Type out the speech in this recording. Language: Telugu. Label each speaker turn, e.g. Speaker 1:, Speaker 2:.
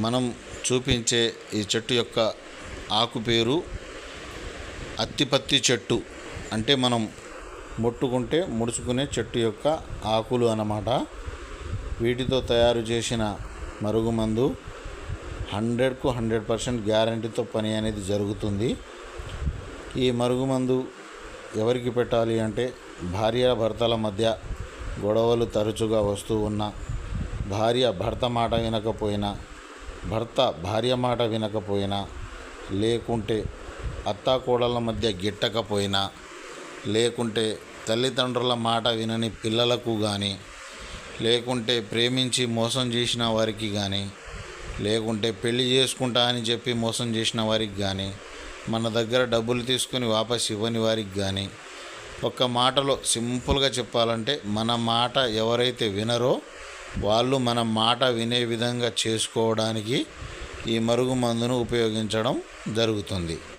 Speaker 1: మనం చూపించే ఈ చెట్టు యొక్క ఆకు పేరు అత్తిపత్తి చెట్టు. అంటే మనం ముట్టుకుంటే ముడుచుకునే చెట్టు యొక్క ఆకులు అన్నమాట. వీటితో తయారు చేసిన మరుగుమందు 100కు 100% గ్యారంటీతో పని అనేది జరుగుతుంది. ఈ మరుగుమందు ఎవరికి పెట్టాలి అంటే భార్యాభర్తల మధ్య గొడవలు తరచుగా వస్తూ ఉన్నా, భార్య భర్త మాట వినకపోయినా, భర్త భార్య మాట వినకపోయినా, లేకుంటే అత్తాకోడళ్ళ మధ్య గిట్టకపోయినా, లేకుంటే తల్లిదండ్రుల మాట వినని పిల్లలకు కానీ, లేకుంటే ప్రేమించి మోసం చేసిన వారికి కానీ, లేకుంటే పెళ్లి చేసుకుంటా అని చెప్పి మోసం చేసిన వారికి కానీ, మన దగ్గర డబ్బులు తీసుకుని వాపస్ ఇవ్వని వారికి కానీ, ఒక్క మాటలో సింపుల్గా చెప్పాలంటే మన మాట ఎవరైతే వినరో వాళ్ళు మన మాట వినే విధంగా చేసుకోవడానికి ఈ మరుగుమందును ఉపయోగించడం జరుగుతుంది.